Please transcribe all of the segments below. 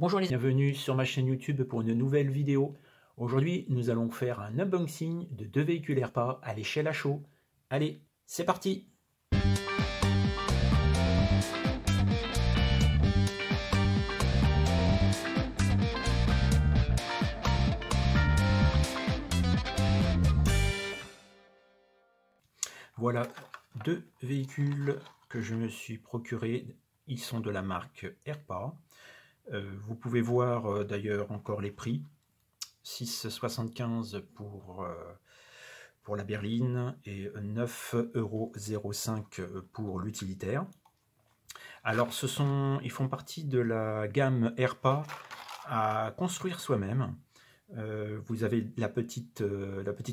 Bonjour les bienvenue sur ma chaîne YouTube pour une nouvelle vidéo. Aujourd'hui, nous allons faire un unboxing de deux véhicules Airpa à l'échelle à chaud. Allez, c'est parti! Voilà deux véhicules que je me suis procurés. Ils sont de la marque Airpa. Vous pouvez voir d'ailleurs encore les prix. 6,75 pour la berline et 9,05 € pour l'utilitaire. Alors ils font partie de la gamme Airpa à construire soi-même. Vous avez la petite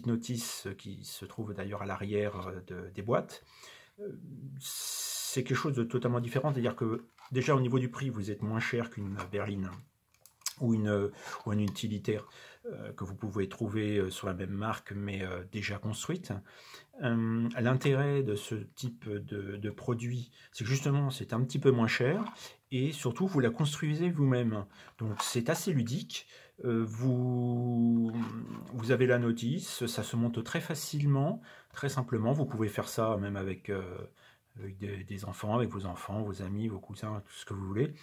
notice qui se trouve d'ailleurs à l'arrière des boîtes. C'est quelque chose de totalement différent, c'est-à-dire que déjà au niveau du prix, vous êtes moins cher qu'une berline ou un utilitaire que vous pouvez trouver sur la même marque mais déjà construite. L'intérêt de ce type de produit, c'est que justement c'est un petit peu moins cher et surtout vous la construisez vous-même, donc c'est assez ludique. Vous avez la notice, ça se monte très facilement, très simplement. Vous pouvez faire ça même avec des enfants, avec vos enfants, vos amis, vos cousins, tout ce que vous voulez.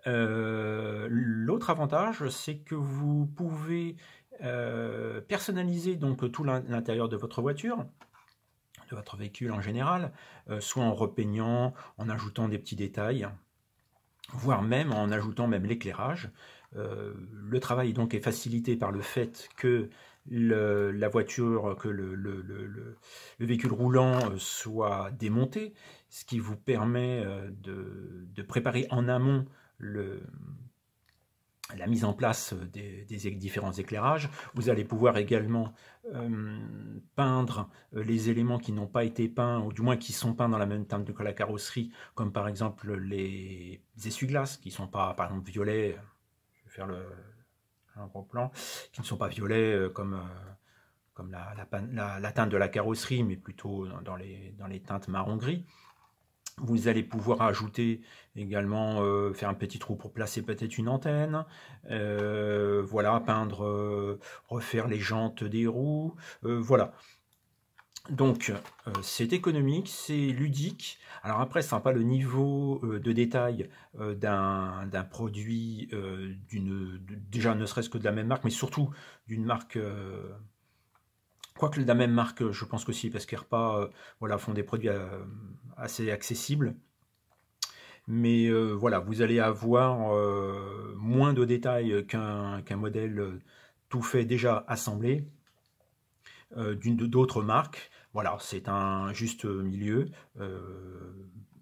L'autre avantage, c'est que vous pouvez personnaliser donc tout l'intérieur de votre voiture, de votre véhicule en général, soit en repeignant, en ajoutant des petits détails, voire même en ajoutant même l'éclairage. Le travail donc est facilité par le fait que la voiture, que le véhicule roulant soit démonté, ce qui vous permet de préparer en amont la mise en place des différents éclairages. Vous allez pouvoir également peindre les éléments qui n'ont pas été peints, ou du moins qui sont peints dans la même teinte que la carrosserie, comme par exemple les essuie-glaces qui ne sont pas, par exemple, violets. Je vais faire un gros plan, qui ne sont pas violets comme la teinte de la carrosserie, mais plutôt dans les teintes marron-gris. Vous allez pouvoir ajouter également, faire un petit trou pour placer peut-être une antenne, voilà, peindre, refaire les jantes des roues, voilà. Donc c'est économique, c'est ludique. Alors après, ça n'a pas le niveau de détail d'un produit, déjà ne serait-ce que de la même marque, mais surtout d'une marque... Quoique de la même marque, je pense que si, parce qu'Airpa voilà, font des produits assez accessibles. Mais voilà, vous allez avoir moins de détails qu'un modèle tout fait déjà assemblé d'autres marques. Voilà, c'est un juste milieu.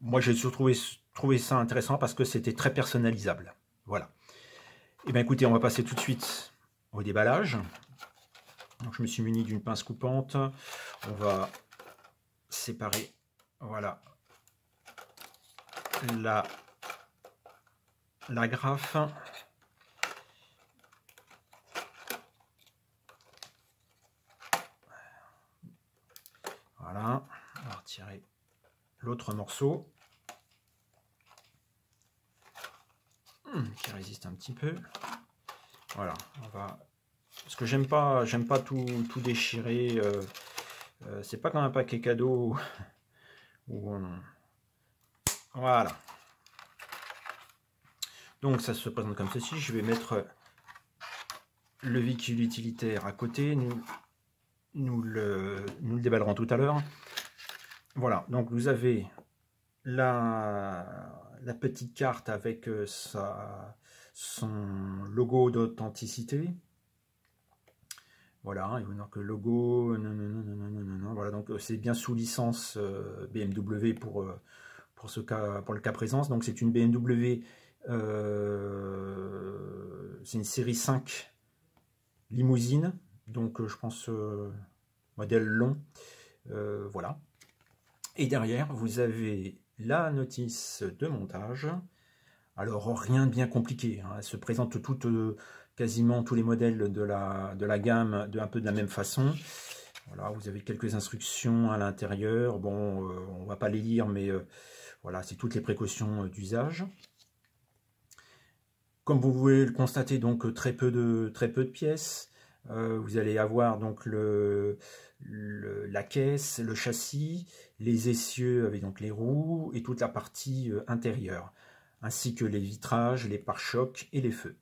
Moi, j'ai surtout trouvé ça intéressant parce que c'était très personnalisable. Voilà. Et bien écoutez, on va passer tout de suite au déballage. Donc, je me suis muni d'une pince coupante. On va séparer, voilà, la graffe. Voilà, on va retirer l'autre morceau qui résiste un petit peu. Voilà, on va... Parce que j'aime pas tout déchirer. C'est pas comme un paquet cadeau où on... Voilà. Donc ça se présente comme ceci. Je vais mettre le véhicule utilitaire à côté. Nous le déballerons tout à l'heure. Voilà. Donc vous avez la petite carte avec son logo d'authenticité. Voilà, il vous marque le logo, voilà, donc c'est bien sous licence BMW pour le cas présent. Donc c'est une BMW, c'est une série 5 limousine, donc je pense modèle long, voilà. Et derrière, vous avez la notice de montage. Alors rien de bien compliqué, hein. Elle se présente quasiment tous les modèles de la gamme un peu de la même façon. Voilà, vous avez quelques instructions à l'intérieur. Bon, on ne va pas les lire, mais voilà, c'est toutes les précautions d'usage. Comme vous pouvez le constater, donc très peu de pièces. Vous allez avoir donc la caisse, le châssis, les essieux avec donc les roues et toute la partie intérieure, ainsi que les vitrages, les pare-chocs et les feux.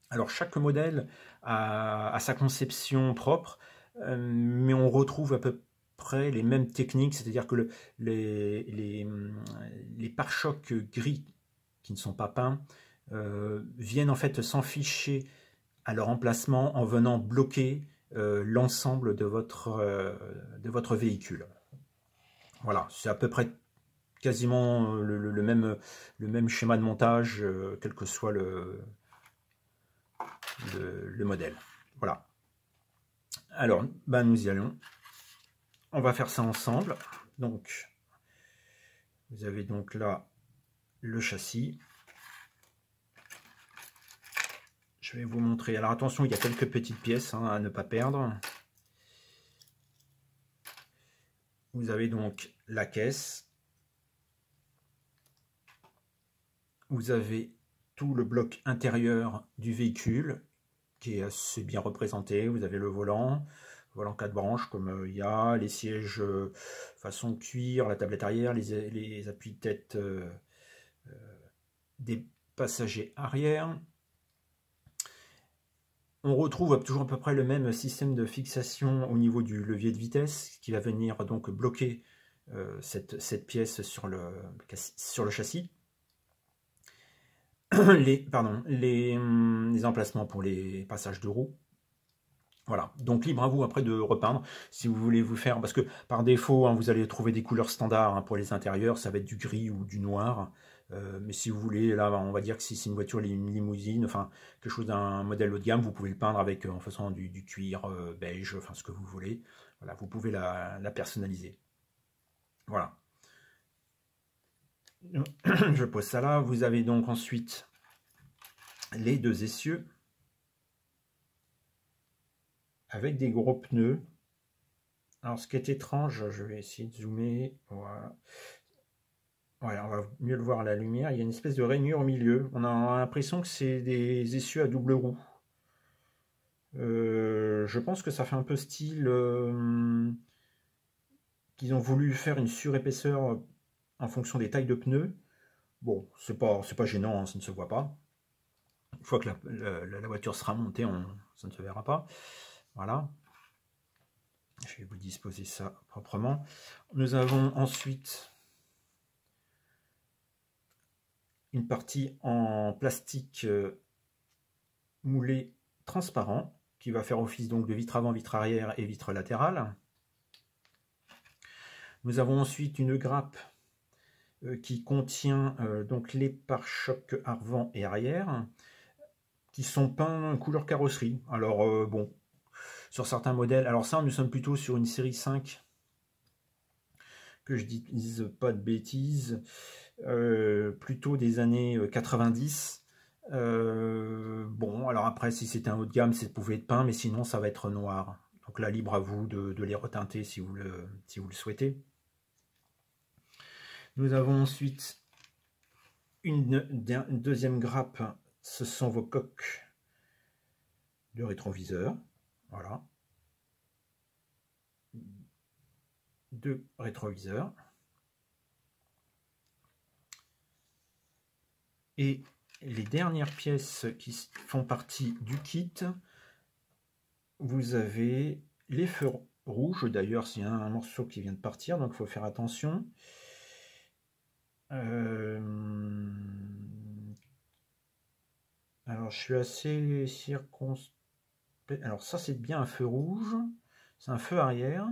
Alors chaque modèle a sa conception propre, mais on retrouve à peu près les mêmes techniques, c'est-à-dire que les pare-chocs gris qui ne sont pas peints viennent en fait s'enficher à leur emplacement en venant bloquer l'ensemble de votre véhicule. Voilà, c'est à peu près quasiment le même schéma de montage, quel que soit le modèle. Voilà. Alors, ben nous y allons. On va faire ça ensemble. Donc, vous avez donc là le châssis. Je vais vous montrer. Alors attention, il y a quelques petites pièces à ne pas perdre. Vous avez donc la caisse. Vous avez tout le bloc intérieur du véhicule qui est assez bien représenté. Vous avez le volant 4 branches comme il y a, les sièges façon cuir, la tablette arrière, les appuis-tête des passagers arrière. On retrouve toujours à peu près le même système de fixation au niveau du levier de vitesse qui va venir donc bloquer cette pièce sur le châssis. Les emplacements pour les passages de roues. Voilà, donc libre à vous après de repeindre si vous voulez vous faire, parce que par défaut vous allez trouver des couleurs standards pour les intérieurs, ça va être du gris ou du noir, mais si vous voulez, là on va dire que si c'est une voiture, une limousine, enfin quelque chose d'un modèle haut de gamme, vous pouvez le peindre avec en faisant du cuir beige, enfin ce que vous voulez. Voilà, vous pouvez la personnaliser. Voilà. Je pose ça là. Vous avez donc ensuite les deux essieux avec des gros pneus. Alors ce qui est étrange, je vais essayer de zoomer. Voilà. Voilà, on va mieux le voir à la lumière. Il y a une espèce de rainure au milieu. On a l'impression que c'est des essieux à double roue. Je pense que ça fait un peu style qu'ils ont voulu faire une surépaisseur en fonction des tailles de pneus. Bon, c'est pas gênant, ça ne se voit pas. Une fois que la voiture sera montée, ça ne se verra pas. Voilà. Je vais vous disposer ça proprement. Nous avons ensuite une partie en plastique moulé transparent qui va faire office donc de vitre avant, vitre arrière et vitre latérale. Nous avons ensuite une grappe qui contient donc les pare-chocs avant et arrière qui sont peints couleur carrosserie. Alors bon, sur certains modèles, alors ça nous sommes plutôt sur une série 5, que je dise pas de bêtises, plutôt des années 90. Bon, alors après, si c'était un haut de gamme, ça pouvait être peint, mais sinon ça va être noir. Donc là, libre à vous de les reteinter si vous le souhaitez. Nous avons ensuite une deuxième grappe, ce sont vos coques de rétroviseur. Voilà. 2 rétroviseurs. Et les dernières pièces qui font partie du kit, vous avez les feux rouges. D'ailleurs, s'il y a un morceau qui vient de partir, donc il faut faire attention. Alors, je suis assez circonspect. Alors, ça, c'est bien un feu rouge. C'est un feu arrière.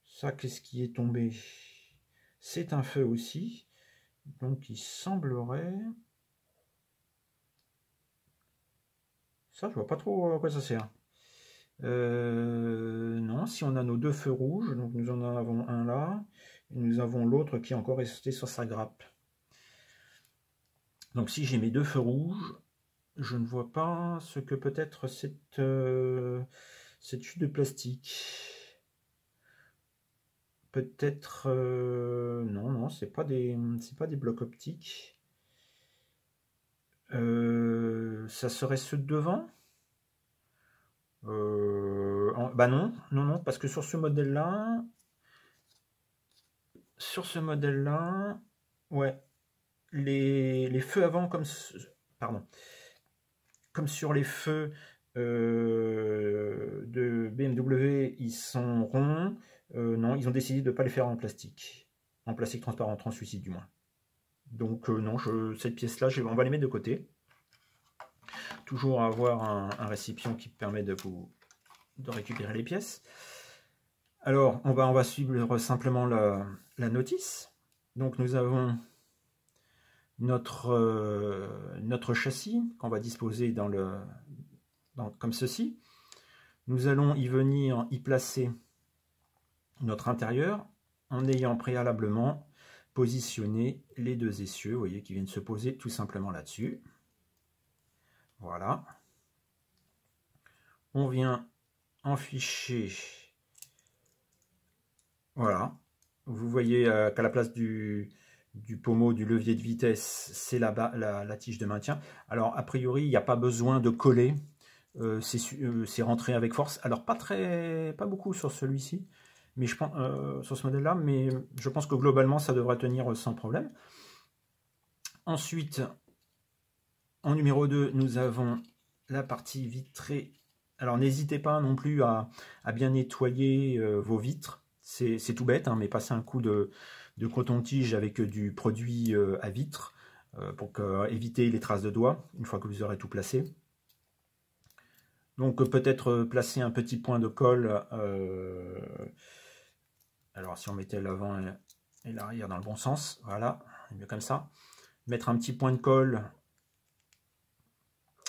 Ça, qu'est-ce qui est tombé? C'est un feu aussi. Donc, il semblerait... Ça, je vois pas trop à quoi ça sert. Non, si on a nos deux feux rouges, donc nous en avons un là, et nous avons l'autre qui est encore resté sur sa grappe. Donc si j'ai mes deux feux rouges, je ne vois pas ce que peut être cette chute de plastique. Peut-être non, c'est pas des blocs optiques. Ça serait ceux de devant. Bah non, non, non, parce que sur ce modèle-là, ouais, les feux avant, pardon, comme sur les feux de BMW, ils sont ronds. Non, ils ont décidé de ne pas les faire en plastique transparent, translucide du moins. Donc non, cette pièce-là, on va les mettre de côté. Toujours avoir un récipient qui permet de récupérer les pièces. Alors, on va suivre simplement la notice. Donc nous avons notre châssis qu'on va disposer comme ceci. Nous allons y venir y placer notre intérieur en ayant préalablement positionné les deux essieux, vous voyez, qui viennent se poser tout simplement là-dessus. Voilà. On vient enficher. Voilà. Vous voyez qu'à la place du pommeau, du levier de vitesse, c'est la tige de maintien. Alors, a priori, il n'y a pas besoin de coller. C'est rentré avec force. Alors, pas beaucoup sur celui-ci, mais je pense sur ce modèle-là, mais je pense que globalement, ça devrait tenir sans problème. Ensuite, en numéro 2, nous avons la partie vitrée. Alors, n'hésitez pas non plus à bien nettoyer vos vitres. C'est tout bête, hein, mais passez un coup de coton-tige avec du produit à vitre pour éviter les traces de doigts une fois que vous aurez tout placé. Donc peut-être placer un petit point de colle. Alors si on mettait l'avant et l'arrière dans le bon sens, voilà, mieux comme ça. Mettre un petit point de colle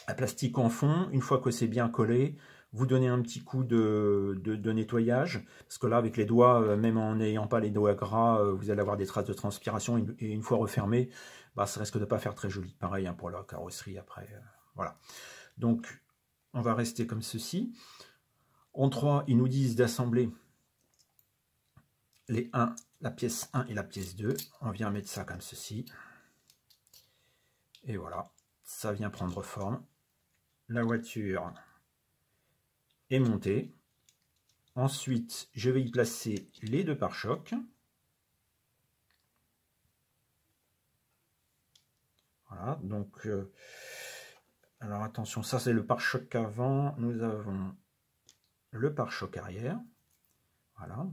à plastique en fond. Une fois que c'est bien collé, vous donnez un petit coup de nettoyage. Parce que là, avec les doigts, même en n'ayant pas les doigts gras, vous allez avoir des traces de transpiration. Et une fois refermé, bah, ça risque de ne pas faire très joli. Pareil hein, pour la carrosserie après. Voilà. Donc, on va rester comme ceci. En 3, ils nous disent d'assembler la pièce 1 et la pièce 2. On vient mettre ça comme ceci. Et voilà, ça vient prendre forme. La voiture est montée. Ensuite, je vais y placer les deux pare-chocs. Voilà, donc, alors attention, ça c'est le pare-choc avant. Nous avons le pare-choc arrière. Voilà.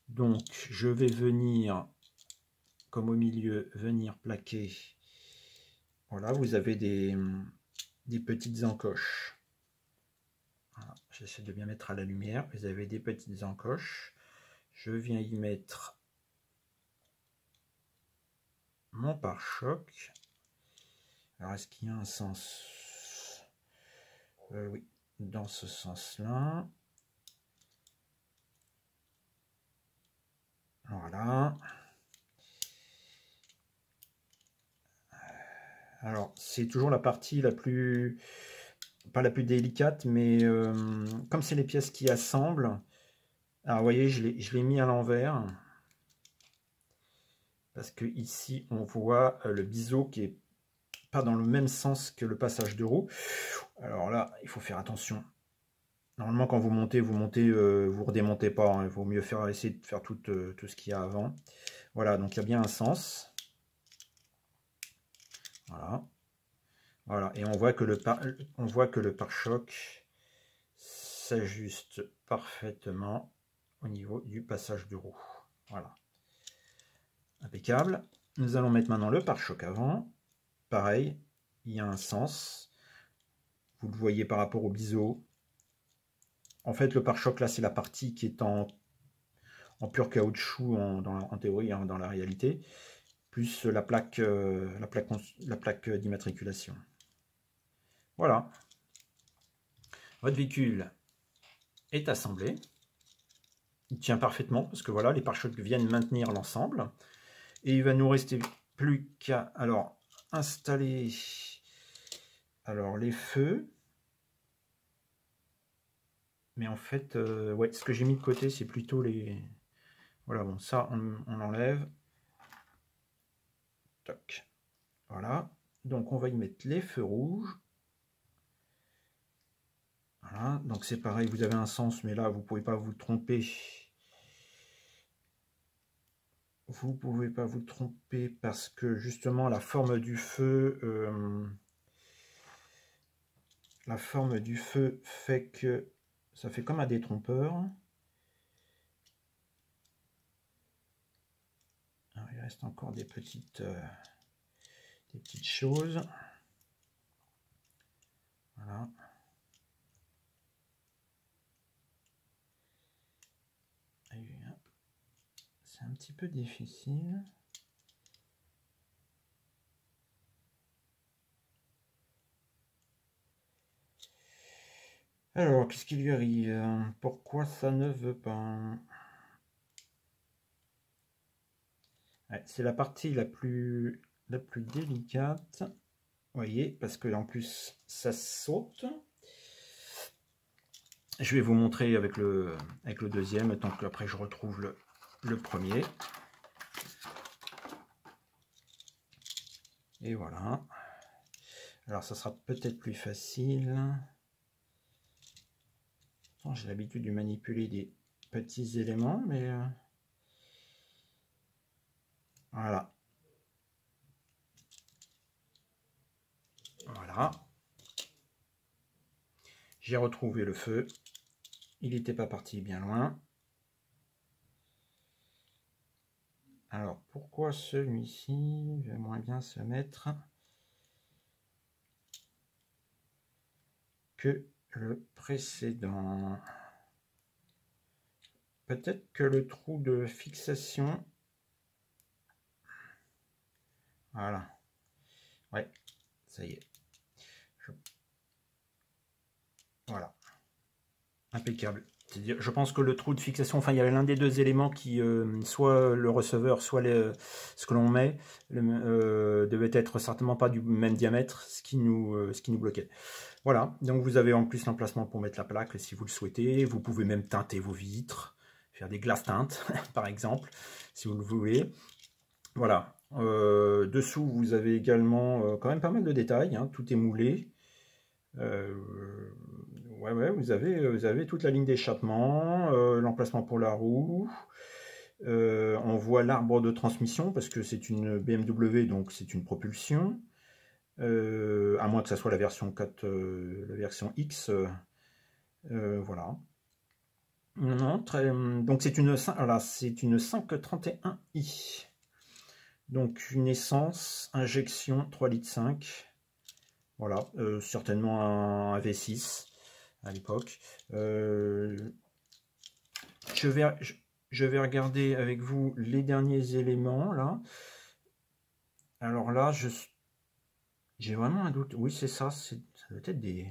Donc, je vais venir, comme au milieu, venir plaquer. Voilà, vous avez des petites encoches. Voilà, j'essaie de bien mettre à la lumière. Vous avez des petites encoches. Je viens y mettre mon pare-choc. Alors, est-ce qu'il y a un sens? Oui, dans ce sens-là. Voilà. Alors, c'est toujours la partie la plus... pas la plus délicate, mais comme c'est les pièces qui assemblent... Alors, vous voyez, je l'ai mis à l'envers. Parce que ici, on voit le biseau qui est pas dans le même sens que le passage de roue. Alors là, il faut faire attention. Normalement, quand vous montez, vous redémontez pas. Hein. Il vaut mieux essayer de faire tout ce qu'il y a avant. Voilà, donc il y a bien un sens. Voilà. Voilà, et on voit que le pare-choc s'ajuste parfaitement au niveau du passage de roue. Voilà. Impeccable. Nous allons mettre maintenant le pare-choc avant. Pareil, il y a un sens. Vous le voyez par rapport au biseau. En fait, le pare-choc, là, c'est la partie qui est en pur caoutchouc en théorie, hein, dans la réalité, plus la plaque d'immatriculation. Voilà. Votre véhicule est assemblé. Il tient parfaitement, parce que voilà, les pare-chocs viennent maintenir l'ensemble. Et il va nous rester plus qu'à installer les feux. Mais en fait, ouais, ce que j'ai mis de côté, c'est plutôt les... Voilà, bon, ça, on enlève. Toc. Voilà. Donc, on va y mettre les feux rouges. Voilà, donc c'est pareil, vous avez un sens, mais là, vous ne pouvez pas vous tromper. Vous ne pouvez pas vous tromper parce que justement, la forme du feu fait que ça fait comme un détrompeur. Alors, il reste encore des petites choses. Voilà. C'est un petit peu difficile. Alors, qu'est-ce qui lui arrive? Pourquoi ça ne veut pas? Ouais, c'est la partie la plus délicate. Vous voyez, parce que en plus, ça saute. Je vais vous montrer avec le deuxième, tant qu'après je retrouve le premier. Et voilà. Alors, ça sera peut-être plus facile. J'ai l'habitude de manipuler des petits éléments, mais voilà. Voilà. J'ai retrouvé le feu. Il n'était pas parti bien loin. Alors, pourquoi celui-ci va moins bien se mettre que le précédent? Peut-être que le trou de fixation... Voilà. Ouais, ça y est. Voilà. Impeccable. C'est-à-dire, je pense que le trou de fixation, enfin, il y avait l'un des deux éléments qui, soit le receveur, soit ce que l'on met, devait être certainement pas du même diamètre, ce qui nous bloquait. Voilà, donc vous avez en plus l'emplacement pour mettre la plaque si vous le souhaitez. Vous pouvez même teinter vos vitres, faire des glaces teintes, par exemple, si vous le voulez. Voilà. Dessous, vous avez également quand même pas mal de détails, hein, tout est moulé. Ouais, vous avez toute la ligne d'échappement, l'emplacement pour la roue. On voit l'arbre de transmission parce que c'est une BMW, donc c'est une propulsion. À moins que ça soit la version 4, la version X. Voilà. Non, donc c'est une 531i. Donc une essence, injection 3,5 litres. Voilà, certainement un V6 à l'époque. Je vais regarder avec vous les derniers éléments là. Alors là, j'ai vraiment un doute. Oui, c'est ça. Ça doit être des...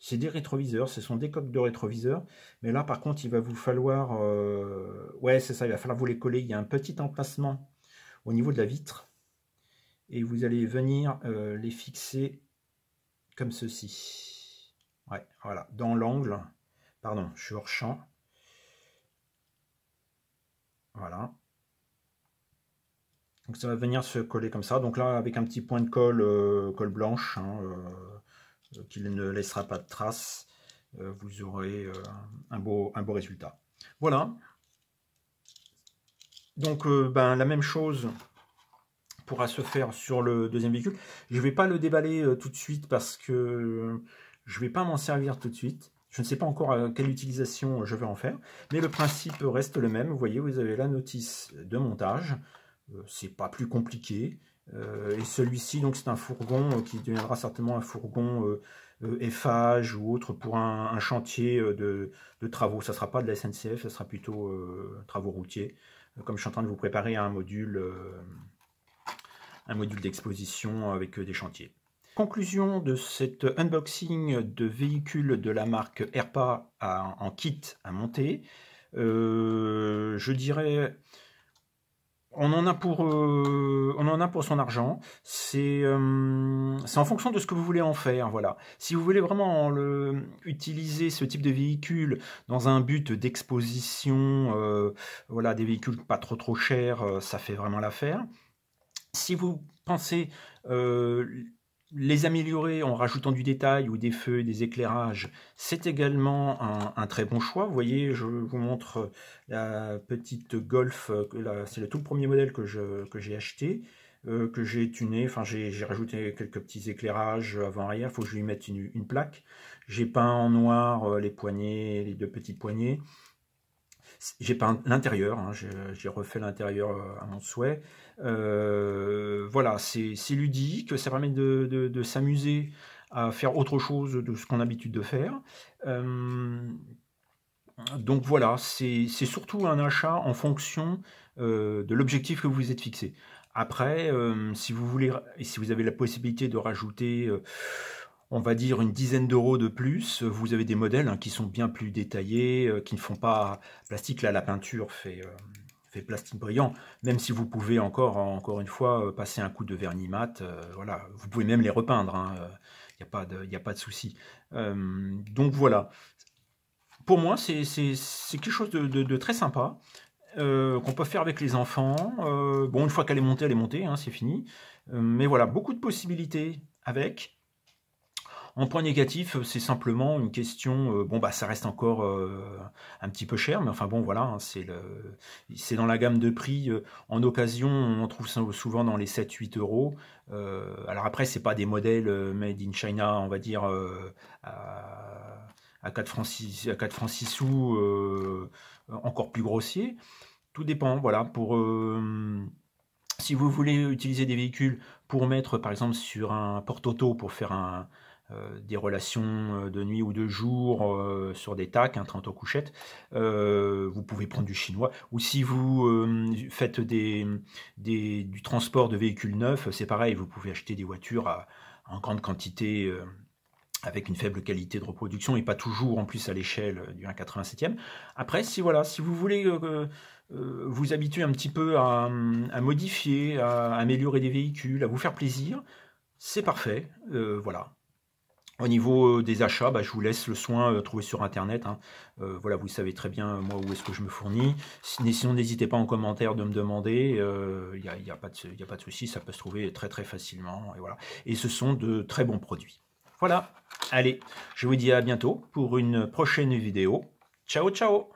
C'est des rétroviseurs, ce sont des coques de rétroviseurs. Mais là, par contre, il va vous falloir... Ouais, c'est ça, il va falloir vous les coller. Il y a un petit emplacement au niveau de la vitre. Et vous allez venir les fixer comme ceci. Ouais, voilà, dans l'angle. Pardon, je suis hors champ. Voilà. Donc ça va venir se coller comme ça. Donc là, avec un petit point de colle, colle blanche, hein, qui ne laissera pas de traces, vous aurez un beau résultat. Voilà. Donc la même chose pourra se faire sur le deuxième véhicule. Je ne vais pas le déballer tout de suite parce que je ne vais pas m'en servir tout de suite. Je ne sais pas encore quelle utilisation je vais en faire, mais le principe reste le même. Vous voyez, vous avez la notice de montage. C'est pas plus compliqué. Et celui-ci, donc, c'est un fourgon qui deviendra certainement un fourgon Eiffage ou autre pour un chantier de travaux. Ça ne sera pas de la SNCF, ça sera plutôt travaux routiers. Comme je suis en train de vous préparer un module d'exposition avec des chantiers. Conclusion de cet unboxing de véhicules de la marque Airpa en kit à monter. Je dirais, on en a pour son argent. C'est en fonction de ce que vous voulez en faire. Voilà. Si vous voulez vraiment utiliser ce type de véhicule dans un but d'exposition, voilà, des véhicules pas trop chers, ça fait vraiment l'affaire. Si vous pensez les améliorer en rajoutant du détail ou des feux, des éclairages, c'est également un très bon choix. Vous voyez, je vous montre la petite Golf, c'est le tout premier modèle que j'ai acheté, que j'ai tuné, enfin j'ai rajouté quelques petits éclairages avant-arrière, il faut que je lui mette une plaque. J'ai peint en noir les poignées, les deux petites poignées. J'ai peint l'intérieur, hein, j'ai refait l'intérieur à mon souhait. Voilà, c'est ludique, ça permet de s'amuser à faire autre chose de ce qu'on a l'habitude de faire. Donc voilà, c'est surtout un achat en fonction de l'objectif que vous vous êtes fixé. Après, si vous voulez, si vous avez la possibilité de rajouter on va dire une dizaine d'euros de plus, vous avez des modèles qui sont bien plus détaillés, qui ne font pas plastique. Là, la peinture fait plastique brillant, même si vous pouvez encore une fois, passer un coup de vernis mat, voilà, vous pouvez même les repeindre, hein, y a pas de souci. Donc voilà, pour moi, c'est quelque chose de très sympa, qu'on peut faire avec les enfants. Bon, une fois qu'elle est montée, hein, c'est fini. Mais voilà, beaucoup de possibilités avec. En point négatif, c'est simplement une question, bon bah ça reste encore un petit peu cher, mais enfin bon voilà, hein, c'est dans la gamme de prix. En occasion, on trouve ça souvent dans les 7-8 euros. Alors après, c'est pas des modèles made in China, on va dire à 4 francs 6 sous, encore plus grossier. Tout dépend, voilà, si vous voulez utiliser des véhicules pour mettre par exemple sur un porte-auto pour faire des relations de nuit ou de jour sur des tacs, un train en couchette, vous pouvez prendre du chinois. Ou si vous faites du transport de véhicules neufs, c'est pareil, vous pouvez acheter des voitures en grande quantité avec une faible qualité de reproduction et pas toujours en plus à l'échelle du 1/87e. Après, si vous voulez vous habituer un petit peu à modifier, à améliorer des véhicules, à vous faire plaisir, c'est parfait. Voilà. Au niveau des achats, bah, je vous laisse le soin de trouver sur internet, hein. Voilà, vous savez très bien moi où est-ce que je me fournis. Sinon, n'hésitez pas en commentaire de me demander. Y a pas de souci, ça peut se trouver très très facilement. Et voilà. Et ce sont de très bons produits. Voilà. Allez, je vous dis à bientôt pour une prochaine vidéo. Ciao ciao.